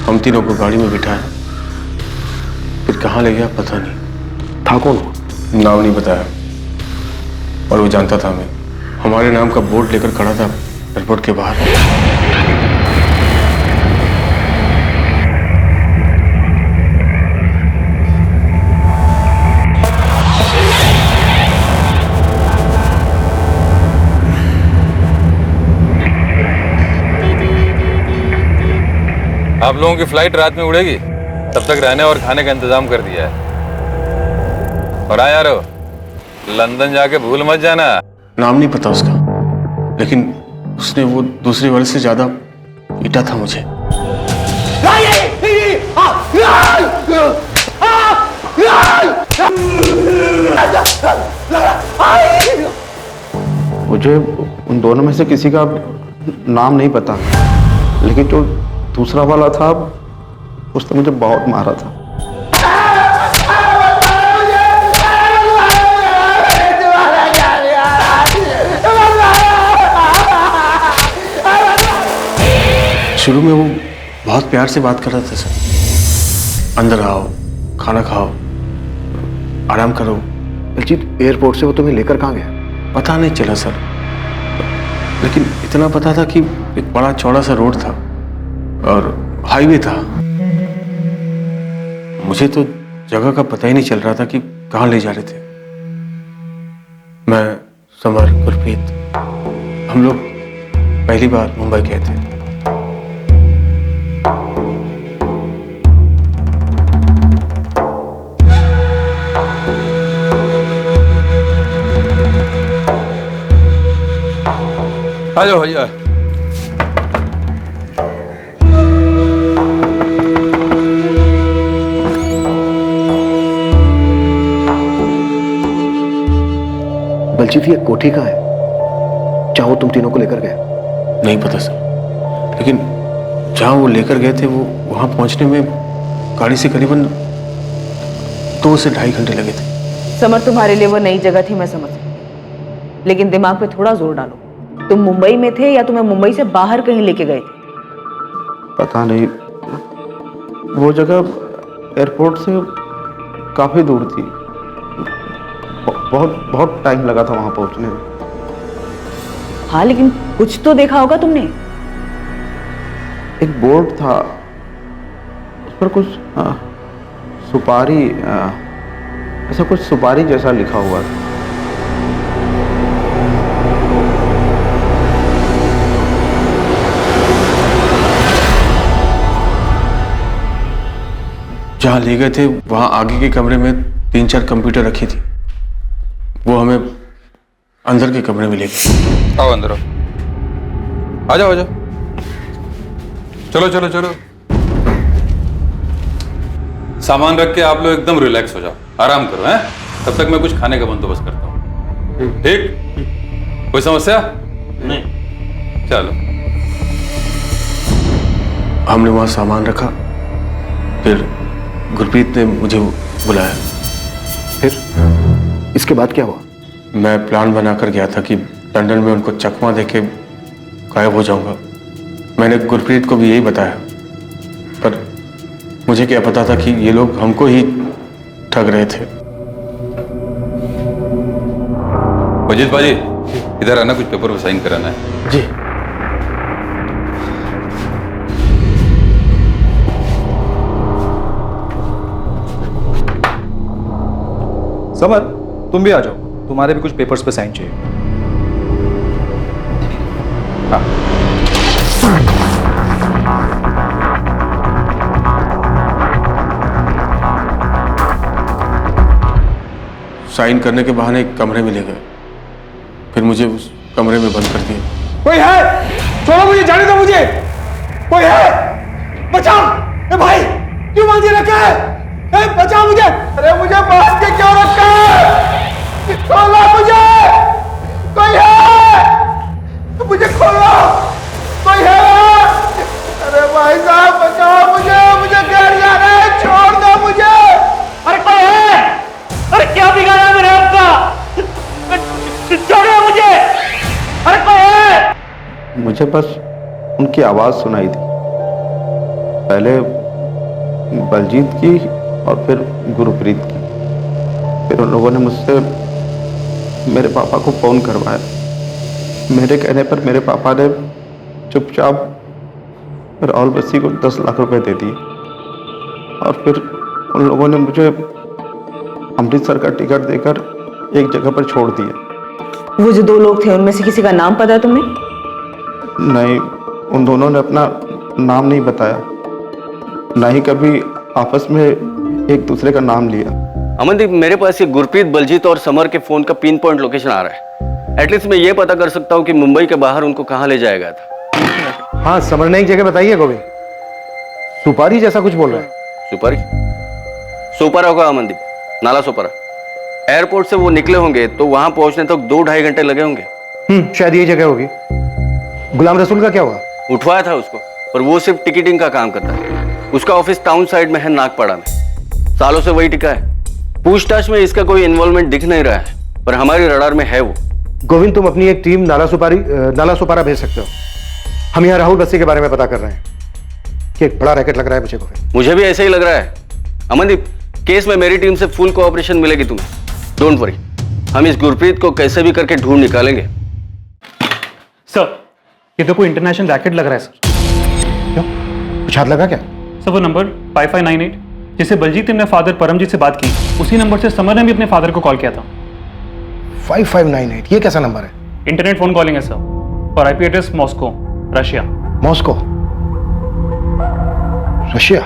हम तीनों को गाड़ी में बिठाया, फिर कहाँ ले गया पता नहीं। था कौन? नाम नहीं बताया, और वो जानता था हमें। हमारे नाम का बोर्ड लेकर खड़ा था एयरपोर्ट के बाहर। आप लोगों की फ्लाइट रात में उड़ेगी, तब तक रहने और खाने का इंतजाम कर दिया है। और हाँ यारो, लंदन जाके भूल मत जाना। नाम नहीं पता उसका, लेकिन उसने वो दूसरे वर्ष से ज्यादा पीटा था मुझे। मुझे उन दोनों में से किसी का नाम नहीं पता, लेकिन जो दूसरा वाला था उसने मुझे बहुत मारा था। शुरू में वो बहुत प्यार से बात कर रहा था सर। अंदर आओ, खाना खाओ, आराम करो। बलजीत, एयरपोर्ट से वो तुम्हें लेकर कहाँ गया? पता नहीं चला सर, लेकिन इतना पता था कि एक बड़ा चौड़ा सा रोड था और हाईवे था। मुझे तो जगह का पता ही नहीं चल रहा था कि कहाँ ले जा रहे थे। मैं, समर, गुरप्रीत, हम लोग पहली बार मुंबई गए थे। आ जाओ भैया। बलजीत, ये कोठी का है जहां वो तुम तीनों को लेकर गए? नहीं पता सर, लेकिन जहां वो लेकर गए थे वो वहां पहुंचने में गाड़ी से करीबन 2 से 2.5 घंटे लगे थे। समर, तुम्हारे लिए वो नई जगह थी, मैं समझ सकती, लेकिन दिमाग पे थोड़ा जोर डालो। तुम मुंबई में थे या तुम्हें मुंबई से बाहर कहीं लेके गए थे? पता नहीं, वो जगह एयरपोर्ट से काफी दूर थी। बहुत बहुत टाइम लगा था वहां पहुंचने में। हाँ, लेकिन कुछ तो देखा होगा तुमने। एक बोर्ड था, उस पर कुछ सुपारी, ऐसा कुछ सुपारी जैसा लिखा हुआ था। जहाँ ले गए थे वहाँ आगे के कमरे में 3-4 कंप्यूटर रखी थी। वो हमें अंदर के कमरे में ले गए। आओ अंदर आओ, आ जाओ आ जाओ, चलो चलो चलो। सामान रख के आप लोग एकदम रिलैक्स हो जाओ, आराम करो हैं। तब तक मैं कुछ खाने का बंदोबस्त करता हूँ। ठीक? कोई समस्या नहीं? चलो। हमने वहाँ सामान रखा, फिर गुरप्रीत ने मुझे बुलाया। फिर इसके बाद क्या हुआ? मैं प्लान बनाकर गया था कि लंदन में उनको चकमा देके गायब हो जाऊंगा। मैंने गुरप्रीत को भी यही बताया, पर मुझे क्या पता था कि ये लोग हमको ही ठग रहे थे। अजीत बाजी, इधर आना, कुछ पेपर पर साइन कराना है। जी। समर, तुम भी आ जाओ, तुम्हारे भी कुछ पेपर्स पे साइन चाहिए। हाँ। साइन करने के बहाने एक कमरे में ले गए, फिर मुझे उस कमरे में बंद कर दिया। कोई है? छोड़ो मुझे, जाने दो मुझे। कोई है? बचाओ! ए भाई, क्यों बांधे रखा है? ए, बचाओ मुझे! अरे मुझे बांध के क्यों रखा है? खोलो मुझे! कोई है? मुझे खोलो! कोई है? अरे भाई साहब, बचाओ मुझे! मुझे घर जाना है, छोड़ दो मुझे! अरे कोई है? अरे क्या बिगाड़ा है मेरे आपका? छोड़ो मुझे! अरे कोई है? मुझे बस उनकी आवाज सुनाई थी, पहले बलजीत की और फिर गुरप्रीत की। फिर उन लोगों ने मुझसे मेरे पापा को फोन करवाया। मेरे कहने पर मेरे पापा ने चुपचाप राहुल बस्सी को 10 लाख रुपए दे दिए, और फिर उन लोगों ने मुझे अमृतसर का टिकट देकर एक जगह पर छोड़ दिया। वो जो 2 लोग थे उनमें से किसी का नाम पता है तुम्हें? नहीं, उन दोनों ने अपना नाम नहीं बताया, ना ही कभी आपस में एक दूसरे का नाम लिया। अमनदीप, मेरे पास ये गुरप्रीत, बलजीत और समर के फोन का पिन पॉइंट लोकेशन आ रहा है। एटलीस्ट मैं ये पता कर सकता हूँ कि मुंबई के बाहर उनको कहाँ ले जाया गया था। हाँ, समर ने एक जगह बताई है गोविंद, सुपारी जैसा कुछ बोल रहा है। सुपारी? सोपारा होगा अमनदीप, नाला सोपारा। एयरपोर्ट से वो निकले होंगे तो वहां पहुंचने तक 2-2.5 घंटे लगे होंगे। शायद यही जगह होगी। गुलाम रसूल का क्या हुआ? उठवाया था उसको, पर वो सिर्फ टिकटिंग का काम करता है। उसका ऑफिस टाउन साइड में है, नागपाड़ा में। सालों से वही टिका है। पूछताछ में इसका कोई इन्वॉल्वमेंट दिख नहीं रहा है, पर हमारी रडार में है वो। गोविंद, तुम अपनी एक टीम नाला सुपारा भेज सकते हो। हम यहाँ राहुल बस्सी के बारे में पता कर रहे हैं कि एक बड़ा रैकेट लग रहा है मुझे। गोविंद, मुझे भी ऐसे ही लग रहा है। अमनदीप, केस में मेरी टीम से फुल कोऑपरेशन मिलेगी तुम्हें, डोंट वरी। हम इस गुरप्रीत को कैसे भी करके ढूंढ निकालेंगे। सर, ये तो कोई इंटरनेशनल रैकेट लग रहा है सर। क्यों, कुछ हाथ लगा क्या? सर, वो नंबर 5598 जिसे बलजीत ने अपने फादर परमजीत से बात की, उसी नंबर से समर ने भी अपने फादर को कॉल किया था। 5598, ये कैसा नंबर है? इंटरनेट फोन कॉलिंग है सर, और IP address Moscow, Russia. Moscow, Russia?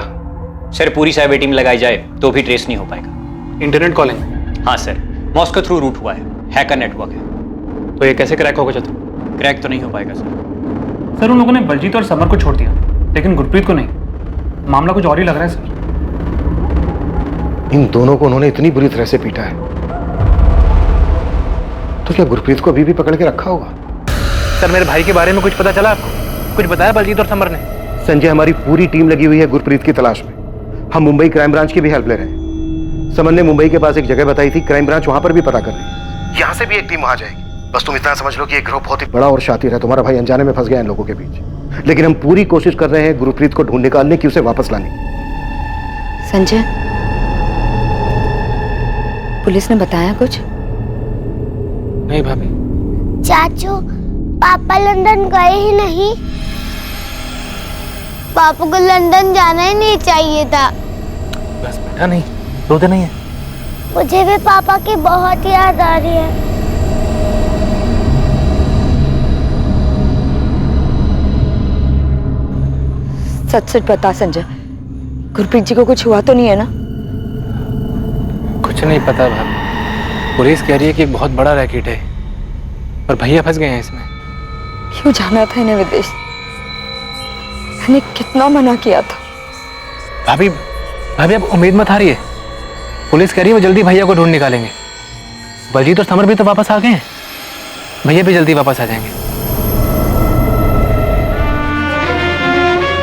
Sir, पूरी साइबर टीम लगाई जाए तो भी ट्रेस नहीं हो पाएगा। Internet calling? हाँ सर, मॉस्को थ्रू रूट हुआ है, हैकर नेटवर्क है। तो ये कैसे क्रैक होगा चतुर? क्रैक तो नहीं हो पाएगा सर। सर, उन लोगों ने बलजीत और समर को छोड़ दिया, लेकिन गुरप्रीत को नहीं। मामला कुछ और ही लग रहा है सर। इन दोनों को उन्होंने इतनी बुरी तरह से पीटा है, तो क्या गुरप्रीत को अभी भी पकड़ के रखा होगा? सर, मेरे भाई के बारे में कुछ पता चला आपको? कुछ बताया बलजीत और समर ने? संजय, हमारी पूरी टीम लगी हुई है गुरप्रीत की तलाश में। हम मुंबई क्राइम ब्रांच की भी हेल्प ले रहे हैं। समन ने मुंबई के पास एक जगह बताई थी, क्राइम ब्रांच वहां पर भी पता कर रही है। यहाँ से भी एक टीम वहां जाएगी। बस तुम इतना समझ लो कि एक ग्रुप बहुत ही बड़ा और शातिर है। तुम्हारा भाई अनजाने में फंस गया इन लोगों के बीच, लेकिन हम पूरी कोशिश कर रहे हैं गुरप्रीत को ढूंढ निकालने की, उसे वापस लाने की। संजय, पुलिस ने बताया कुछ? नहीं भाभी। चाचू, पापा लंदन गए ही नहीं। पापा को लंदन जाना ही नहीं चाहिए था। बस बेटा, नहीं रोते नहीं है। मुझे भी पापा की बहुत याद आ रही है। सच सच बता संजय, गुरप्रीत जी को कुछ हुआ तो नहीं है ना? कुछ नहीं पता भाभी। पुलिस कह रही है कि एक बहुत बड़ा रैकेट है और भैया फंस गए हैं इसमें। क्यों जाना था इन्हें विदेश? मैंने कितना मना किया था। भाभी अब उम्मीद मत हारिए। पुलिस कह रही है वो जल्दी भैया को ढूंढ निकालेंगे। बलजीत और समर भी तो वापस आ गए हैं, भैया भी जल्दी वापस आ जाएंगे।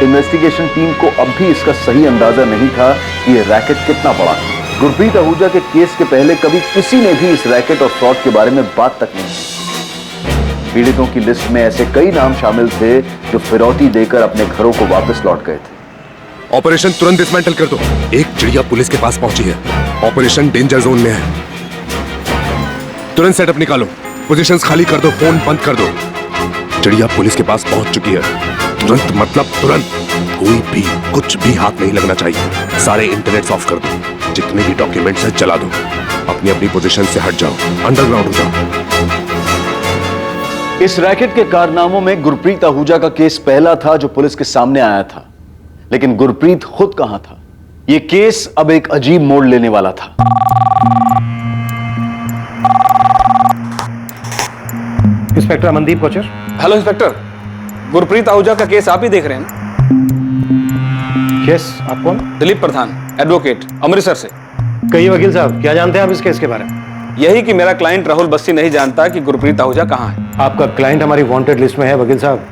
इन्वेस्टिगेशन टीम को अब भी इसका सही अंदाजा नहीं था कि यह रैकेट कितना बड़ा था। गुरप्रीत आहूजा के केस के पहले कभी किसी ने भी इस रैकेट और फ्रॉड के बारे में बात तक नहीं की। पीड़ितों की लिस्ट में ऐसे कई नाम शामिल थे जो फिरौती देकर अपने घरों को वापस लौट गए थे। ऑपरेशन तुरंत डिसमेंटल कर दो। एक चिड़िया पुलिस के पास पहुंची है। ऑपरेशन डेंजर जोन में है। तुरंत सेटअप निकालो, पोजीशंस खाली कर दो, फोन बंद कर दो। चिड़िया पुलिस के पास पहुंच चुकी है। तुरंत मतलब तुरंत। कोई भी कुछ भी हाथ नहीं लगना चाहिए। सारे इंटरनेट ऑफ कर दो। जितने भी डॉक्यूमेंट्स हैं जला दो। अपनी अपनी पोजीशन से हट जाओ, अंडरग्राउंड हो जाओ। इस रैकेट के कारनामों में गुरप्रीत आहूजा का केस पहला था जो पुलिस के सामने आया था, लेकिन गुरप्रीत खुद कहां था? यह केस अब एक अजीब मोड़ लेने वाला था। Inspector Amandeep Kochar. Hello inspector, Gurpreet Ahuja का केस आप ही देख रहे हैं? यस, आप कौन? दिलीप प्रधान, एडवोकेट, अमृतसर से। कहिए वकील साहब, क्या जानते हैं आप इस केस के बारे में? यही कि मेरा क्लाइंट राहुल बस्सी नहीं जानता कि गुरप्रीत आहूजा कहाँ है। आपका क्लाइंट हमारी वांटेड लिस्ट में है वकील साहब।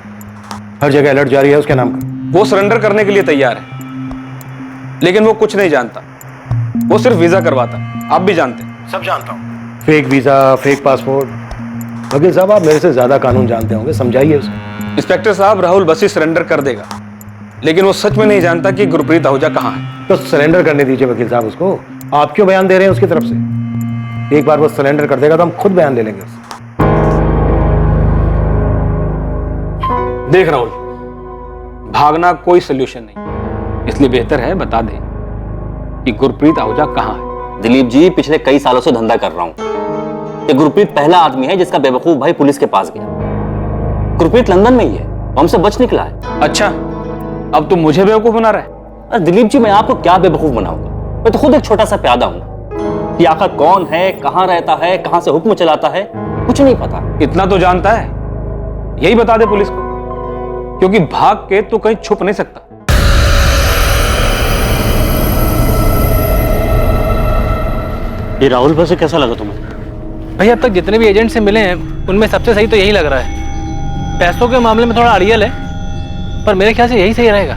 हर जगह अलर्ट जारी है उसके नाम का। वो सरेंडर करने के लिए तैयार है, लेकिन वो कुछ नहीं जानता। वो सिर्फ वीजा करवाता। आप भी जानते हैं। सब जानता हूँ। Fake visa, fake passport. वकील साहब, आप मेरे से ज्यादा कानून जानते होंगे, समझाइए उसे। इंस्पेक्टर साहब, राहुल बस्सी सरेंडर कर देगा, लेकिन वो सच में नहीं जानता कि गुरप्रीत आहूजा कहाँ है। तो सरेंडर करने दीजिए वकील साहब उसको। आप क्यों बयान दे रहे हैं उसकी तरफ से? एक बार वो सरेंडर कर देगा तो हम खुद बयान ले लेंगे उससे। देख राहुल, भागना कोई सोल्यूशन नहीं, इसलिए बेहतर है बता दे कि गुरप्रीत आहूजा कहाँ है। दिलीप जी, पिछले कई सालों से धंधा कर रहा हूं। ये गुरप्रीत पहला आदमी है जिसका बेवकूफ भाई पुलिस के पास गया। गुरप्रीत लंदन में ही है, वो हमसे बच निकला है। अच्छा, अब तुम मुझे बेवकूफ बना रहे? अरे दिलीप जी, मैं आपको क्या बेवकूफ बनाऊंगा? मैं तो खुद एक छोटा सा प्यादा हूं। कि आखिर कौन है, कहां रहता है, कहां से हुक्म चलाता है, कुछ नहीं पता। इतना तो जानता है, यही बता दे पुलिस को, क्योंकि भाग के तो कहीं छुप नहीं सकता। ये राहुल बस्सी कैसा लगा तुम्हें? भाई अब तक जितने भी एजेंट से मिले हैं उनमें सबसे सही तो यही लग रहा है। पैसों के मामले में थोड़ा अड़ियल है, पर मेरे ख्याल से यही सही रहेगा।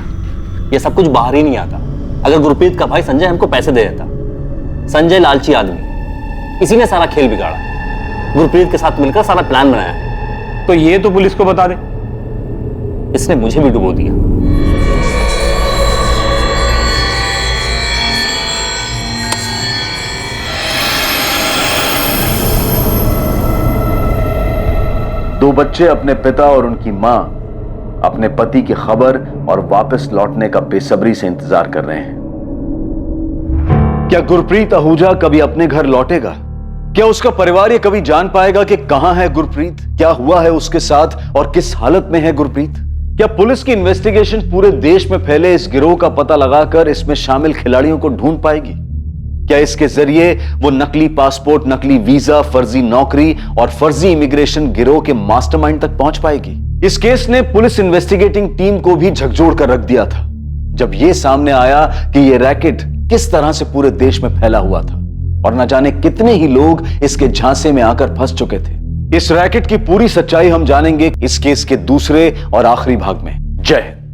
ये सब कुछ बाहर ही नहीं आता। अगर गुरप्रीत का भाई संजय हमको पैसे दे देता। संजय लालची आदमी, इसी ने सारा खेल बिगाड़ा। गुरप्रीत के साथ मिलकर सारा प्लान बनाया है। तो ये तो पुलिस को बता दे। इसने मुझे भी डुबो दिया। दो बच्चे अपने पिता और उनकी मां अपने पति की खबर और वापस लौटने का बेसब्री से इंतजार कर रहे हैं। क्या गुरप्रीत आहूजा कभी अपने घर लौटेगा? क्या उसका परिवार ये कभी जान पाएगा कि कहां है गुरप्रीत, क्या हुआ है उसके साथ और किस हालत में है गुरप्रीत? क्या पुलिस की इन्वेस्टिगेशन पूरे देश में फैले इस गिरोह का पता लगाकर इसमें शामिल खिलाड़ियों को ढूंढ पाएगी? क्या इसके जरिए वो नकली पासपोर्ट, नकली वीजा, फर्जी नौकरी और फर्जी इमिग्रेशन गिरोह के मास्टरमाइंड तक पहुंच पाएगी? इस केस ने पुलिस इन्वेस्टिगेटिंग टीम को भी झकझोर कर रख दिया था जब यह सामने आया कि यह रैकेट किस तरह से पूरे देश में फैला हुआ था और न जाने कितने ही लोग इसके झांसे में आकर फंस चुके थे। इस रैकेट की पूरी सच्चाई हम जानेंगे इस केस के दूसरे और आखिरी भाग में। जय हिंद।